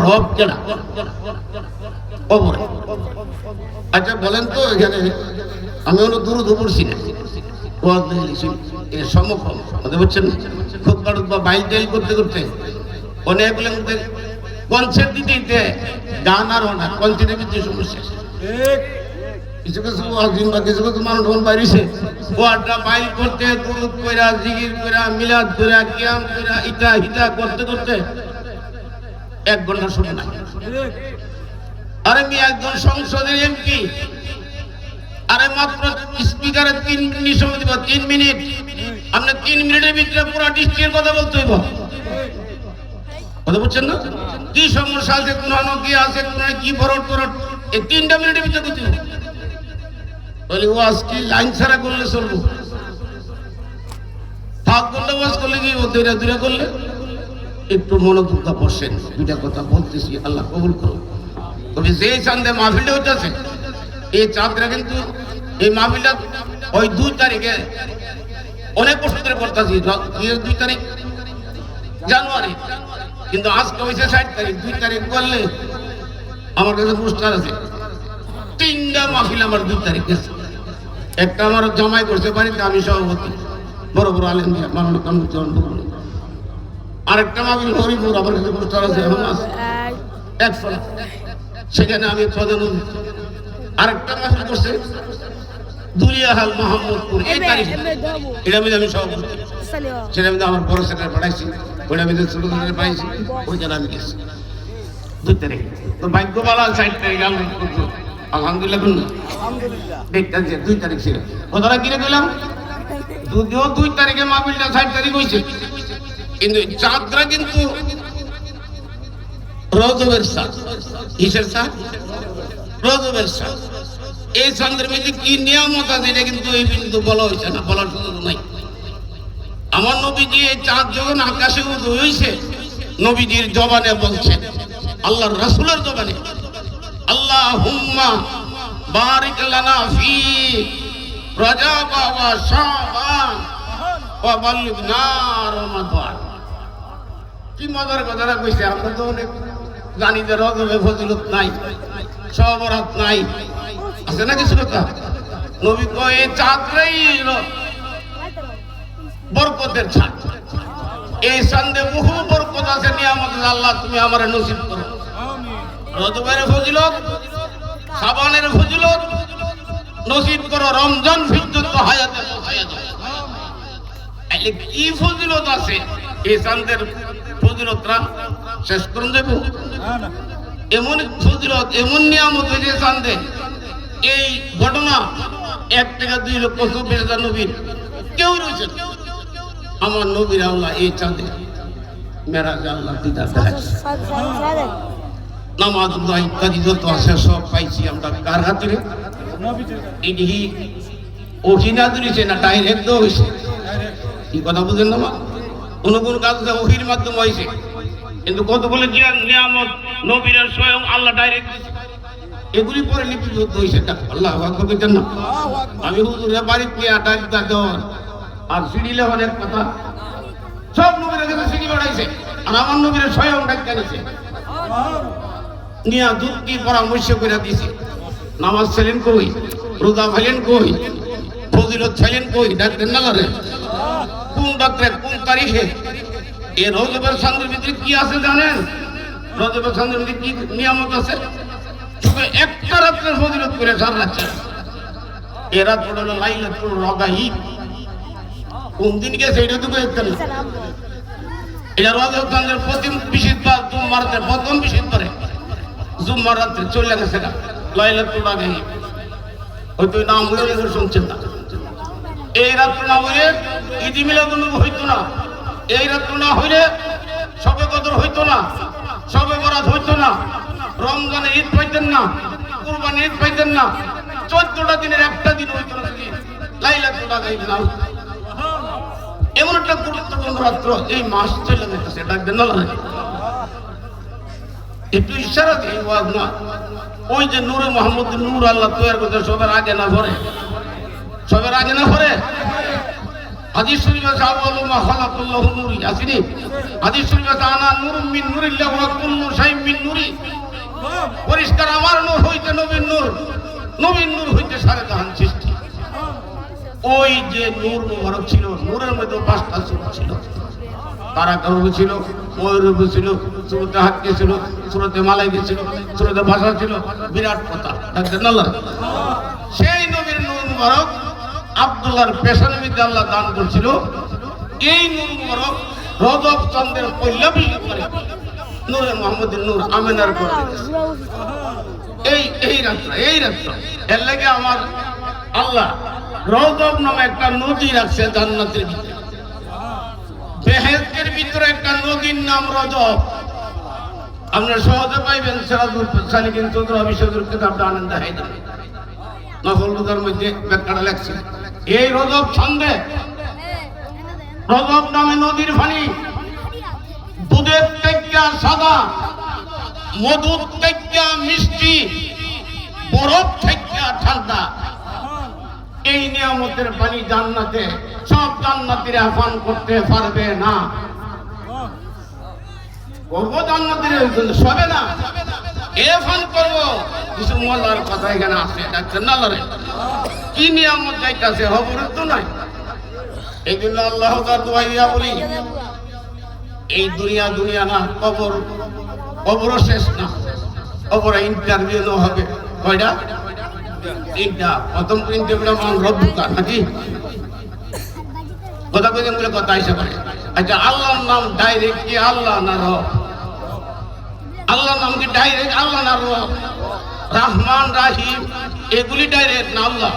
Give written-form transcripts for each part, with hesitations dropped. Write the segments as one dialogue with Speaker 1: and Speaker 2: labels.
Speaker 1: রব কেনা কবরে। আচ্ছা বলেন তো এখানে আমি অনেক দূর পড়ছি না সম্মুখম বুঝছেন খুতবা টুতবা বাইল টাইল করতে করতে অনেকগুলো কনসার্ট দিতে দিতে গান আর না কনসার্টের ভিতরে সমস্যা। কিছু কিছু বা কিছু কিছু মানুষ বাইরেছে ওয়ার্ডটা বাইল করতে দুরুদ কইরা জিকির কইরা মিলাদ কইরা কিয়াম কইরা ইটা হিটা করতে করতে 1 ঘন্টা শুনে না। আরে আমি একজন সংসদের এমপি, আরে মাত্র স্পিকারে 3 মিনিট সময় দিব, 3 মিনিট। আপনি 3 মিনিটের ভিতরে পুরো ডিস্ট্রিক্টের কথা বলতে হইব, কথা বুঝছেন না? কি সমস্যা আছে, কোন কি আছে, কোন কি ফরট ফরট, এই 3টা মিনিটের ভিতরে করতে হবে। বলি ওয়াজ কি লাইন ছাড়া করলে চলবো? থাক করলে ওয়াজ করলে কি দুইটা দুইটা করলে? একটু মনোযোগ বসেন, 2টা কথা বলতেছি, আল্লাহ কবুল করুন। তবে যে চাঁদে মাহফিলটা হইতেছে এই চাঁদরা কিন্তু এই মাহফিলটা ওই 2 তারিখে অনেক বছর ধরে করতেছি, 2 তারিখ জানুয়ারি, কিন্তু আজকে হয়েছে 60 তারিখ। 2 তারিখ করলে আমার কাছে পোস্টার আছে, 3টা মাহফিল আমার 2 তারিখ গেছে। একটা আমার জামাই করছে বাড়িতে, আমি সভাপতি, বড় বড় আলেম দিয়া মাওলানা কামরুজ্জামান বকুল। আরেকটা মাহফিল হরিপুর, আমার কাছে পোস্টার আছে, এখন আছে 100, সেখানে আমি প্রধান। আরেকটা মাহফিল করছে দুলিয়াহাল মোহাম্মদপুর, এই তারিখে এটা মধ্যে আমি সভাপতি, সেটা মধ্যে আমার বড় সেক্রেটারি পাঠাইছি, ওইটা মধ্যে ছোট সেক্রেটারি পাইছি, ওইখানে আমি গেছি 2 তারিখ। তো ভাগ্য ভালো 60 তারিখ আলহামদুলিল্লাহ দেখতে 2 তারিখ ছিল। কথাটা কিনে দিলাম, যদিও 2 তারিখে মাহফিলটা 60 তারিখ হয়েছে, কিন্তু চাঁদরা কিন্তু রজবের চাঁদ। কিসের চাঁদ? রজবের চাঁদ। এই চাঁদের মধ্যে কি নিয়ামত আছে এটা কিন্তু এই কিন্তু বলা হয়েছে না, বলার সুযোগ নাই। আমার নবীজি এই চাঁদ যখন আকাশে উদয় হয়েছে, নবীজির জবানে বলছেন, আল্লাহর রাসূলের জবানে, আল্লাহুম্মা বারিক লানা ফি রজব ওয়া শাবান ওয়া বাল্লিগনা রমাদান। কি মজার কথাটা কইছে। আমরা তো অনেক জানি যে রজবে ফজিলত নাই, শবে-বরাত নাই, আছে না কিছু কথা? নবী কয় এই চাঁদটাই বরকতের চাঁদ, এই চাঁদে বহু বরকত আছে, নিয়ামত আছে। আল্লাহ তুমি আমারে নসিব করো। রজবের ফজিলত, শাবানের ফজিলত নসিব করো, রমজান পর্যন্ত হায়াতে পৌঁছায়া দাও। তাইলে কি ফজিলত আছে এই চাঁদের ফজিলতরা শেষ করুন দেব? এমন ফজিলত, এমন নিয়ামত হয়েছে চাঁদে। এই ঘটনা 1 থেকে 2,24,000 নবীর কেউ রয়েছে। আমার নবীর আল্লাহ এই চাঁদে মেরাজে আল্লাহ দিদার দেখাচ্ছে। নামাজ ইত্যাদি যত আছে সব পাইছি আমরা কার খাতিরে? এটি ওহিনা দিয়েছে না ডাইরেক্ট দেওয়া হয়েছে? কি কথা বুঝেন না? কোন কোন কাজ ওহির মাধ্যমে হয়েছে, কিন্তু কতগুলো নিয়ামত নবীরা স্বয়ং আল্লাহ ডাইরেক্ট দিয়েছে। এগুলি পরে লিপিবদ্ধ হয়েছে। আল্লাহ বলছেন না, আমি হুজুরের বাড়িতে নিয়ে ডাইরেক্ট দেওয়ার আর সিঁড়ি লেখার এক কথা, সব নবীরা কাছে সিঁড়ি বাড়াইছে, আর আমার নবীরা স্বয়ং ডাক্তার নিছে নিয়া যুক্তি পরামর্শ করে দিছে। নামাজ ছিলেন কই, রোজা ফেলেন কই, ফজিলত ছিলেন কই, ডাক্তার না লড়ে কোন ডাক্তার কোন তারিখে? এ রজবের চাঁদের ভিতরে কি আছে জানেন? রজবের চাঁদের ভিতরে কি নিয়ামত আছে? শুধু একটা রাত্রের ফজিলত করে সারা রাত্রে। এ রাত হলো লাইলাতুল রগাইব। কোন দিন গেছে এটা তো দেখতে না। এটা রজব চাঁদের প্রথম বৃহস্পতিবার জুম্মার রাতে, প্রথম বৃহস্পতিবারে জুম্মার রাত্রে চলে গেছে না লাইলাতুল রগাইব। হয়তো নাম হলে শুনছেন না। এই রাত্র না হইলে ঈদ মিলাদুন নবী হইতো না, এই রাত্র না হইলে শবে কদর হইতো না, শবে বরাত হইতো না, রমজানের ঈদ পাইতেন না, কুরবানির ঈদ পাইতেন না, 14টা দিনের একটা দিন হইতো না যদি লাইলাতুল রগাইব না। এমন একটা গুরুত্বপূর্ণ রাত্র এই মাস চলে যেতেছে, ডাকবেন না লাগে একটু ইশারা দিয়ে ওয়াজ না। ওই যে নূরে মুহাম্মদ, নূর আল্লাহ তৈরি করতে সবের আগে না পরে, সবের আগে না পরে। হাদিস শরীফে আউয়ালু মা খালাকাল্লাহু নূরি আসিনি? হাদিস শরীফে আনা নূরুম মিন নূরিল্লাহ ওয়া কুল্লু শাইইন মিন নূরি। পরিষ্কার আমার নূর হইতে নবীর নূর, নবীর নূর হইতে সারে জাহান সৃষ্টি। ওই যে নূর মুবারক ছিল, নূরের মধ্যে 5টা সূরা ছিল। তারা কারণে ছিল, ময়ূরূপে ছিল, সূরাতে হাক্কে ছিল, সূরাতে মালাইকে ছিল, সূরাতে ভাষা ছিল, বিরাট কথা ডাকতেন আল্লাহ। সেই নবীর নূর মুবারক আব্দুল্লাহর পেশানের মধ্যে আল্লাহ দান করছিল। এই নূর মুবারক রজব চন্দ্রের পল্লবী করে নূরে মুহাম্মদের নূর আমিনার করে এই রাত্র এর লাগে আমার আল্লাহ রজব নামে একটা নদী রাখছে জান্নাতের ভিতরে। বেহেশতের ভিতরে একটা নদীর নাম রজব। আপনারা সহজে পাইবেন সিরাজুল সালিকিন চৌধুরী অবিশ্বর কিতাবটা আনন্দ হায়দার নফলুদার মধ্যে ব্যাখ্যাটা লেখছে। এই রজব ছন্দে রজব নামে নদীর পানি দুধের থেকে সাদা, মধুর থেকে মিষ্টি, বরফ থেকে ঠান্ডা। এই নিয়ামতের পানি জান্নাতে সব জান্নাতীরা পান করতে পারবে না। করবো জান্নাতীরা সবে না, এ পান করবো। কিছু মজার কথা এখানে আছে, ডাক্তার নালারে কি নিয়ামত যাইতেছে খবরের তো নাই। এই জন্য আল্লাহ তার দোয়া দিয়া বলি, এই দুনিয়া না, কবরও শেষ না। কবরে ইন্টারভিউ হবে কয়টা? 3টা। প্রথম ইন্টারভিউ মান রব্বুকা নাকি কথা কইছেন বলে কথা হিসাবে। আচ্ছা, আল্লাহর নাম ডাইরেক্ট কি আল্লাহ না রব? আল্লাহর নাম কি ডাইরেক্ট আল্লাহ না রব? রহমান রাহিম এগুলি ডাইরেক্ট না আল্লাহ?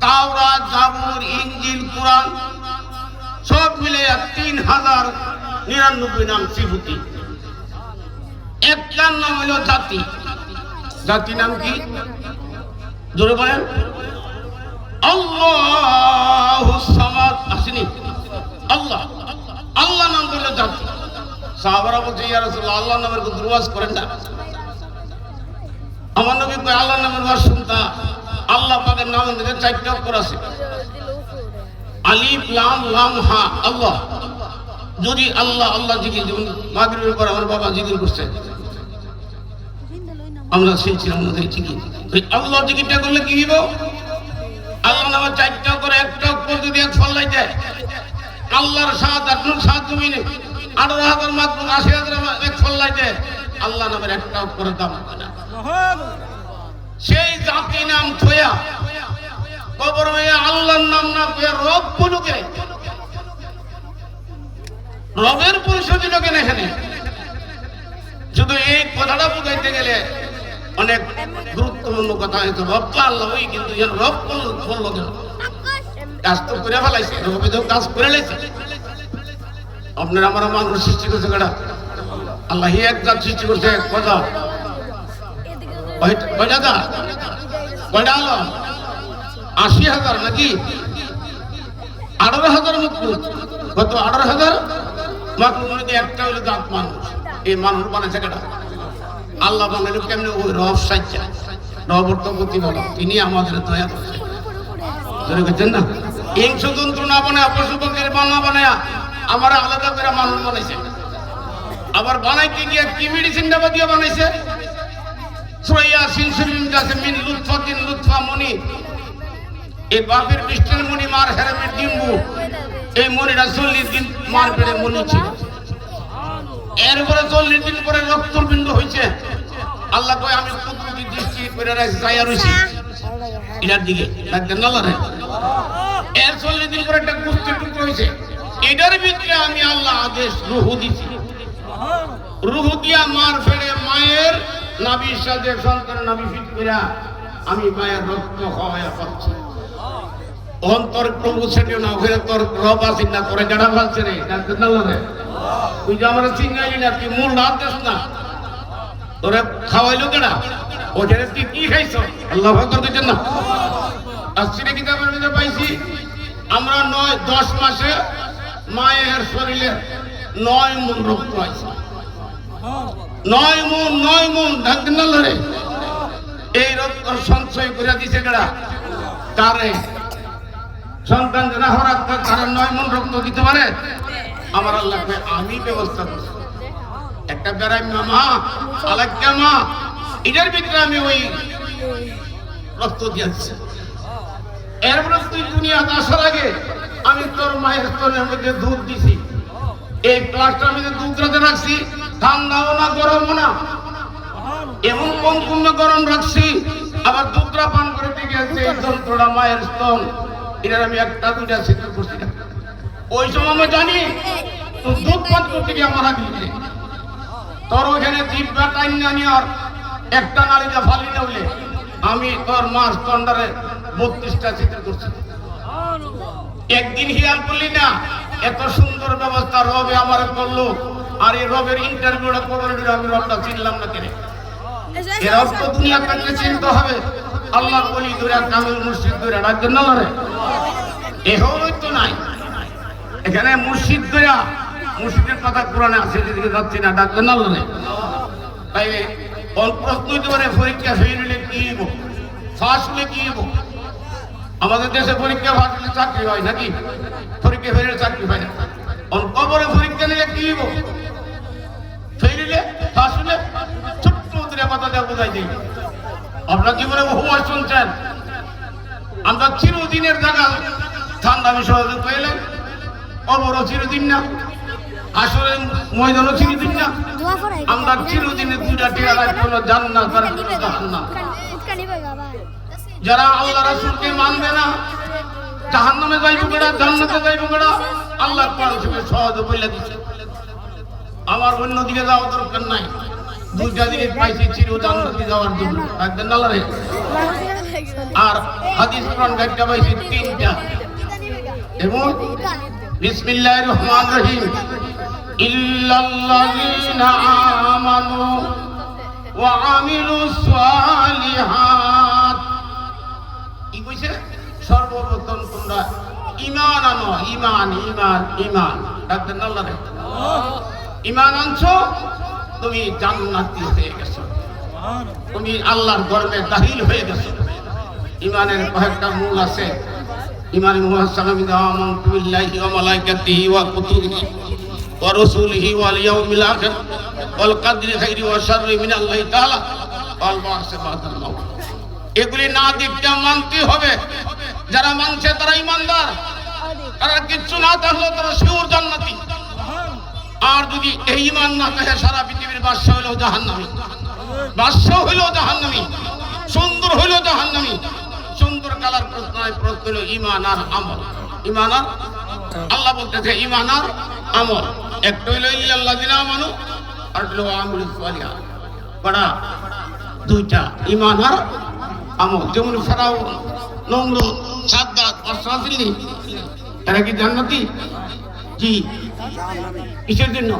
Speaker 1: তাওরাত, জাবুর, ইনজিল, কুরআন সব মিলে 3099 নাম সিফতি। একটার নাম হলো জাতি। জাতি নাম কি জোরে বলেন? আল্লাহুস সামাদ। আসেনি আল্লাহ, আল্লাহ নাম হলো জাতি। সাহাবারা বলছে, ইয়া রাসূলুল্লাহ, আল্লাহ নামের কোনো ওয়াজ করেন না? আমার নবী কয়, আল্লাহ নামের ওয়াজ শুনতা। আল্লাহ পাকের নামের মধ্যে 4টা অক্ষর আছে, আলিফ লাম লাম হা। আল্লাহ যদি আল্লাহ আল্লাহ জিকির, যেমন মাগরিবের পর আমার বাবা জিকির করছে, আমরা শুনছিলাম ওদের জিকির। আল্লাহ জিকিরটা করলে কি হইব? আল্লাহ নামের 4টা করে একটা অক্ষর যদি এক ফল্লাই যায়, আল্লাহর সাত আটনুর সাত জমিনে 18,000 মাত্র 80,000 এক ফল্লাই যায়, আল্লাহ নামের একটা অক্ষরের দাম হয় না। সেই জাতি নাম থয়া কবর হয়ে আল্লাহর নাম না পেয়ে রব বলুকে, রবের পরিচয় দিল কেন এখানে? শুধু এই কথাটা বুঝাইতে গেলে অনেক গুরুত্বপূর্ণ কথা হয়তো। রব তো আল্লাহ, ওই কিন্তু রব বললো কেন? কাজ তো করে ফেলাইছে, রবে তো কাজ করে লাইছে। আপনার আমার মানুষ সৃষ্টি করছে কেটা? আল্লাহ এক জাত সৃষ্টি করছে। কথা কয়টা? কয়টা আলো? 80,000 নাকি 18,000 মুখলুক? কত? 18,000 মাত্র মধ্যে একটা হলো জাত মানুষ। এই মানুষ বানাইছে কেটা? আল্লাহ বানাইল কেমনে? ওই রব সাজ্জা, রব অর্থপতি বলা, তিনি আমাদের দয়া করছে। ধরে গেছেন না? হিংস্রতন্ত্র না বানায়, পশু পক্ষের বানা বানায় আমার আলাদা করে মানুষ বানাইছে। আবার বানাইতে গিয়ে কি মেডিসিন ডাবা দিয়ে বানাইছে? সুরাইয়া সিনসুরিন আছে, মিন লুৎফাতিন লুৎফা মনি। এই বাপের বৃষ্টির মনি, মার হেরামের ডিম্বু। এই মনিটা 40 দিন মার পেটে মনি ছিল। এরপরে 40 দিন পরে রক্তর বিন্দু হয়েছে। আল্লাহ কয়, আমি কুদরতি দৃষ্টি করে রাখছি, চাইয়া রইছি এটার দিকে, ডাকতেন না আল্লাহ। এর 40 দিন পরে একটা কুষ্টি টুকরো হয়েছে। এটার ভিতরে আমি আল্লাহ আদেশ রুহু দিছি। রুহু দিয়া মার ফেড়ে মায়ের নাভির সাথে সন্তানের নাভি ফিট কইরা আমি মায়ের রক্ত খাওয়াইয়া পাচ্ছি। অন্তর প্রভু সেটিও না হয়ে তোর রব আসি না করে জানা ফেলছে রে, ডাকতেন না আল্লাহ। তুই যে আমার চিঙ্গাইলি না, তুই মূল রাত দেশ না, তোরে খাওয়াইলো কেনা? ওখানে তুই কি খাইছ? আল্লাহ ভগবান দিচ্ছেন না। আসছিরে কিতাবের মধ্যে পাইছি, আমরা 9-10 মাসে মায়ের শরীরে 9 মণ রক্ত আছে। 9 মণ ডাকতেন না আল্লাহ রে। এই রক্ত সঞ্চয় করে দিছে কেনা? তারে সন্তান যারা হরাত তারা 9 মণ রক্ত দিতে পারে। আমার আল্লাহ আমি ব্যবস্থা করছি। একটা বেড়াই মা আলাক্কা মা, এটার ভিতরে আমি ওই রক্ত দিয়েছি। এরপরে তুই দুনিয়াতে আসার আগে আমি তোর মায়ের স্তনের মধ্যে দুধ দিছি, এই প্লাস্টার মধ্যে দুধ রাতে রাখছি, ঠান্ডাও না গরমও না, এমন সম্পূর্ণ গরম রাখছি। আবার দুধটা পান করে দিয়ে গেছে এই যন্ত্রটা মায়ের স্তন, এটার আমি একটা দুইটা ছিদ্র করছি না। ওই সময় আমি জানি তুই দুধ পান করতে গিয়ে মারা দিলে তোর ওইখানে জিভটা টাইম জানি আর একটা নারীটা ফালি দেবলে আমি তোর মার স্তনটারে 32টা ছিদ্র করছি। একদিন হিয়াল করলি না, এত সুন্দর ব্যবস্থা রবে আমার করলো, আর এই রবের ইন্টারভিউটা করবার আমি রবটা চিনলাম না কেন? এর অর্থ দুনিয়া থাকলে চিনতে হবে আল্লাহর ওলি ধরে কামিল মুর্শিদ ধরে ডাকবেন না রে, এহরই তো নাই এখানে মুর্শিদ ধরে, মুর্শিদের কথা কোরআনে আছে, যেদিকে যাচ্ছি না ডাকবেন না রে। তাই প্রশ্ন হইতে পারে পরীক্ষা ফেল হলে কি হইব, ফাঁস হলে কি হইব? আমাদের দেশে পরীক্ষা ফাঁস হলে চাকরি হয় নাকি? পরীক্ষা ফেলে চাকরি হয় না। কবরে পরীক্ষা নিলে কি হইব? ফেল হলে ফাঁস হলে ছোট্ট দূরে কথা দেওয়া বোঝাই দিই। আপনার জীবনে বহুবার শুনছেন আমরা চিরদিনের জায়গা ঠান্ডা বিষয় পেলে, কবরও চিরদিন না, আসলে ময়দানও চিরদিন না। আমরা চিরদিনে দুইটা টিকা রাখবো, জান্নাত আর জাহান্নাম। যারা আল্লাহ রাসূলকে মানবে না জাহান্নামে যাইব কেডা, জান্নাতে যাইব কেডা? আল্লাহ কোরআন শরীফে সহজ বলে দিয়েছে। আমার অন্যদিকে যাওয়ার দরকার নাই, দুইটা জিনিস পাইছি চির জান্নাতে যাওয়ার জন্য, একদিন আল্লাহ রে। আর হাদিস কোরআন একটা পাইছি 3টা, এবং বিসমিল্লাহির রহমানির রহিম, ইল্লাল্লাযীনা আমানু ওয়া আমিলুস সালিহাত। কি কইছে? সর্বপ্রথম তোমরা ঈমান আনো, ঈমান ঈমান ঈমান, একদিন আল্লাহ রে। ঈমান আনছো, তুমি জান্নাতি হয়ে গেছো, তুমি আল্লাহর গর্বে দাখিল হয়ে গেছো। ঈমানের কয়েকটা মূল আছে। ঈমানে মুহাসসানাম আমানতু বিল্লাহি ওয়া মালাইকাতিহি ওয়া কুতুবিহি ওয়া রাসূলিহি ওয়াল ইয়াউমিল আখির ওয়াল কদরি খাইরি ওয়া শাররি মিনাল্লাহি তাআলা ওয়াল বা'সি বা'দাল মাউত। এগুলি না দেখতে মানতে হবে। যারা মানছে তারা ঈমানদার, তারা কিচ্ছু না থাকলে তারা শিওর জান্নাতি। আর যদি এই ঈমান না থাকে, সারা পৃথিবীর বাদশা হইলেও জাহান্নামী, বাদশা হইলেও জাহান্নামী, সুন্দর হইলেও জাহান্নামী। সুন্দর কালার প্রশ্ন নয়, প্রশ্ন হলো ঈমান আর আমল। ঈমান আর আল্লাহ বলতেছে ঈমান আর আমল। একটা হইলো ইল্লাল্লাযীনা আমানু, আর হলো আমিলুস সালিহাত। বড়া দুইটা, ঈমান আর আমল। যেমন ফেরাউন, নমরুদ, সাদ্দাত, আসরাফিল, এরা কি জান্নাতি? জি। কিসের জন্য?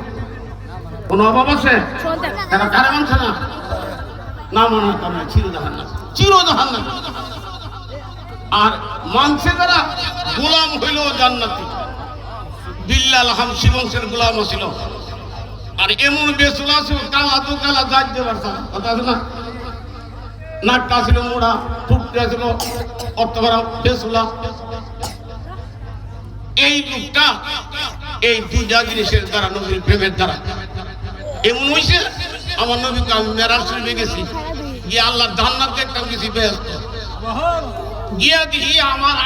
Speaker 1: কোন অভাব আছে? এরা কারে মানছে না? না মানার কারণে চির জাহান্নাম, চির জাহান্নাম। আর মানছে যারা, গোলাম হইল জান্নাতি। বিল্লাল হামসি বংশের গোলাম ছিল। আর এমন বেসুলা ছিল, কালা তো কালা যাইতে পারছে না, কথা আছে না? নাকটা ছিল মোড়া, টুকটা ছিল অর্থ করা বেসুলা। এই লোকটা এই দুইটা জিনিসের দ্বারা, নবীর প্রেমের দ্বারা এমন হয়েছে। আমার নবীকে আমি মেরাজ শরীফে গেছি, গিয়ে আল্লাহ জান্নাত দেখতাম, গেছি ব্যস্ত, গিয়া দেখি আমার